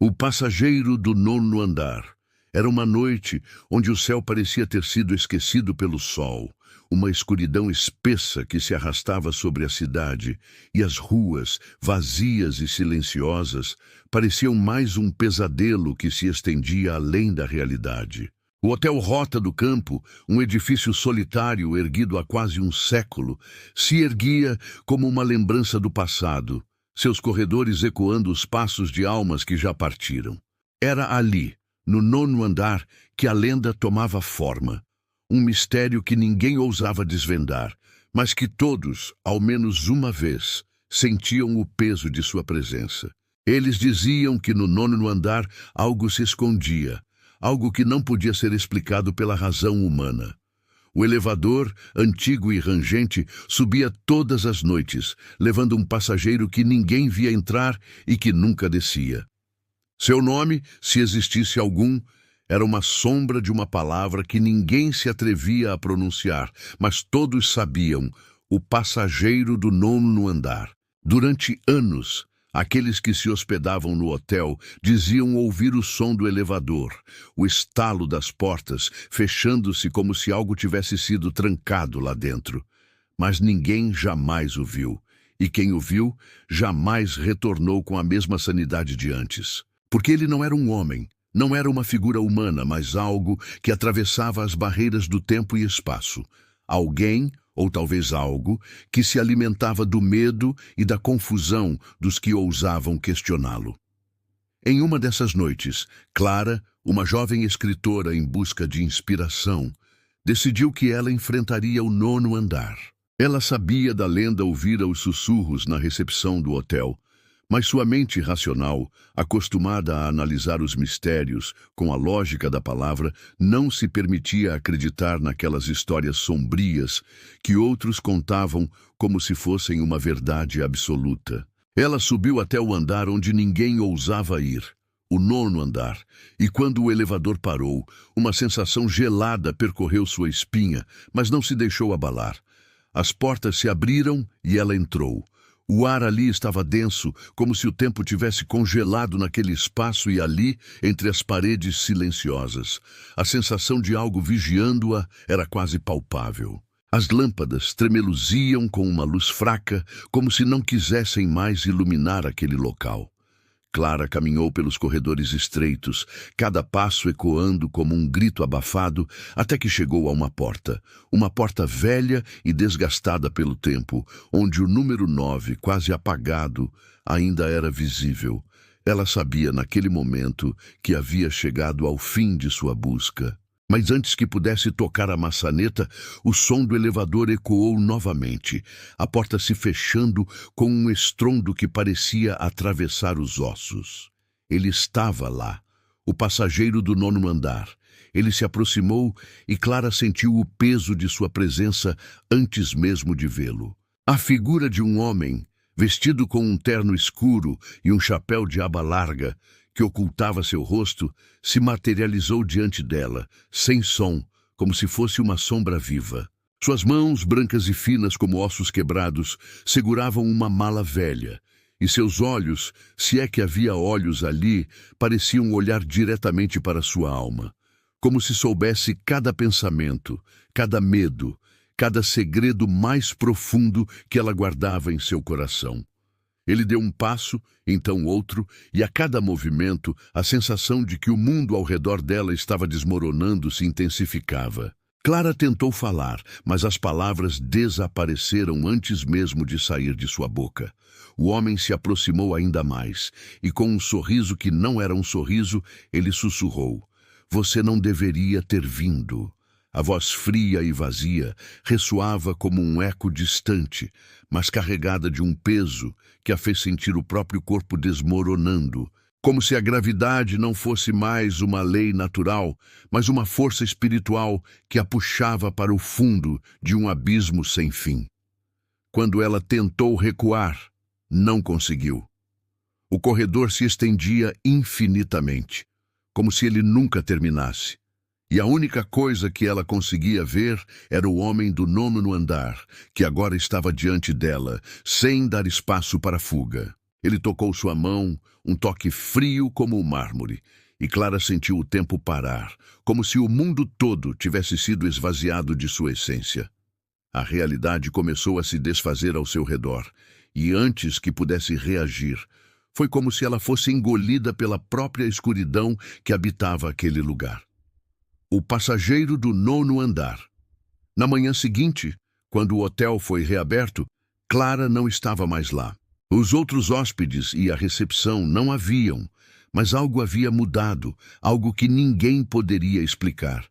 O passageiro do nono andar. Era uma noite onde o céu parecia ter sido esquecido pelo sol, uma escuridão espessa que se arrastava sobre a cidade, e as ruas, vazias e silenciosas, pareciam mais um pesadelo que se estendia além da realidade. O Hotel Rota do Campo, um edifício solitário erguido há quase um século, se erguia como uma lembrança do passado, seus corredores ecoando os passos de almas que já partiram. Era ali, no nono andar, que a lenda tomava forma. Um mistério que ninguém ousava desvendar, mas que todos, ao menos uma vez, sentiam o peso de sua presença. Eles diziam que no nono andar algo se escondia, algo que não podia ser explicado pela razão humana. O elevador, antigo e rangente, subia todas as noites, levando um passageiro que ninguém via entrar e que nunca descia. Seu nome, se existisse algum, era uma sombra de uma palavra que ninguém se atrevia a pronunciar, mas todos sabiam: o passageiro do nono andar. Durante anos, aqueles que se hospedavam no hotel diziam ouvir o som do elevador, o estalo das portas, fechando-se como se algo tivesse sido trancado lá dentro. Mas ninguém jamais o viu, e quem o viu jamais retornou com a mesma sanidade de antes. Porque ele não era um homem, não era uma figura humana, mas algo que atravessava as barreiras do tempo e espaço. Alguém, ou talvez algo, que se alimentava do medo e da confusão dos que ousavam questioná-lo. Em uma dessas noites, Clara, uma jovem escritora em busca de inspiração, decidiu que ela enfrentaria o nono andar. Ela sabia da lenda, ouvira os sussurros na recepção do hotel, mas sua mente racional, acostumada a analisar os mistérios com a lógica da palavra, não se permitia acreditar naquelas histórias sombrias que outros contavam como se fossem uma verdade absoluta. Ela subiu até o andar onde ninguém ousava ir, o nono andar, e quando o elevador parou, uma sensação gelada percorreu sua espinha, mas não se deixou abalar. As portas se abriram e ela entrou. O ar ali estava denso, como se o tempo tivesse congelado naquele espaço e ali, entre as paredes silenciosas. A sensação de algo vigiando-a era quase palpável. As lâmpadas tremeluziam com uma luz fraca, como se não quisessem mais iluminar aquele local. Clara caminhou pelos corredores estreitos, cada passo ecoando como um grito abafado, até que chegou a uma porta velha e desgastada pelo tempo, onde o número 9, quase apagado, ainda era visível. Ela sabia naquele momento que havia chegado ao fim de sua busca. Mas antes que pudesse tocar a maçaneta, o som do elevador ecoou novamente, a porta se fechando com um estrondo que parecia atravessar os ossos. Ele estava lá, o passageiro do nono andar. Ele se aproximou e Clara sentiu o peso de sua presença antes mesmo de vê-lo. A figura de um homem, vestido com um terno escuro e um chapéu de aba larga, que ocultava seu rosto, se materializou diante dela, sem som, como se fosse uma sombra viva. Suas mãos, brancas e finas como ossos quebrados, seguravam uma mala velha, e seus olhos, se é que havia olhos ali, pareciam olhar diretamente para sua alma, como se soubesse cada pensamento, cada medo, cada segredo mais profundo que ela guardava em seu coração. Ele deu um passo, então outro, e a cada movimento, a sensação de que o mundo ao redor dela estava desmoronando se intensificava. Clara tentou falar, mas as palavras desapareceram antes mesmo de sair de sua boca. O homem se aproximou ainda mais, e com um sorriso que não era um sorriso, ele sussurrou: "Você não deveria ter vindo." A voz fria e vazia ressoava como um eco distante, mas carregada de um peso que a fez sentir o próprio corpo desmoronando, como se a gravidade não fosse mais uma lei natural, mas uma força espiritual que a puxava para o fundo de um abismo sem fim. Quando ela tentou recuar, não conseguiu. O corredor se estendia infinitamente, como se ele nunca terminasse. E a única coisa que ela conseguia ver era o homem do nono andar, que agora estava diante dela, sem dar espaço para fuga. Ele tocou sua mão, um toque frio como o mármore, e Clara sentiu o tempo parar, como se o mundo todo tivesse sido esvaziado de sua essência. A realidade começou a se desfazer ao seu redor, e antes que pudesse reagir, foi como se ela fosse engolida pela própria escuridão que habitava aquele lugar. O passageiro do 9º andar. Na manhã seguinte, quando o hotel foi reaberto, Clara não estava mais lá. Os outros hóspedes e a recepção não haviam, mas algo havia mudado, algo que ninguém poderia explicar.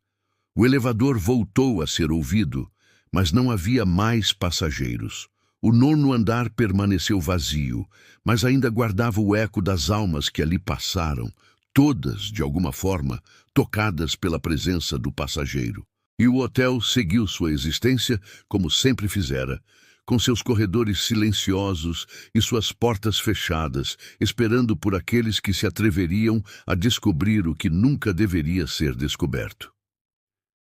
O elevador voltou a ser ouvido, mas não havia mais passageiros. O 9º andar permaneceu vazio, mas ainda guardava o eco das almas que ali passaram, todas, de alguma forma, tocadas pela presença do passageiro. E o hotel seguiu sua existência como sempre fizera, com seus corredores silenciosos e suas portas fechadas, esperando por aqueles que se atreveriam a descobrir o que nunca deveria ser descoberto.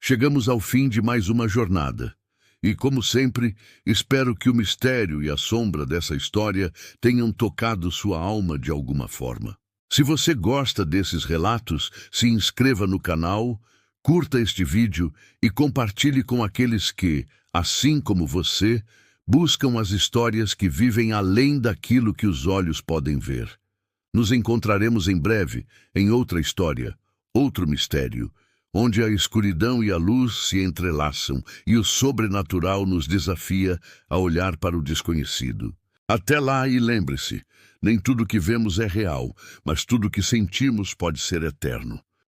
Chegamos ao fim de mais uma jornada. E, como sempre, espero que o mistério e a sombra dessa história tenham tocado sua alma de alguma forma. Se você gosta desses relatos, se inscreva no canal, curta este vídeo e compartilhe com aqueles que, assim como você, buscam as histórias que vivem além daquilo que os olhos podem ver. Nos encontraremos em breve em outra história, outro mistério, onde a escuridão e a luz se entrelaçam e o sobrenatural nos desafia a olhar para o desconhecido. Até lá e lembre-se, nem tudo que vemos é real, mas tudo que sentimos pode ser eterno.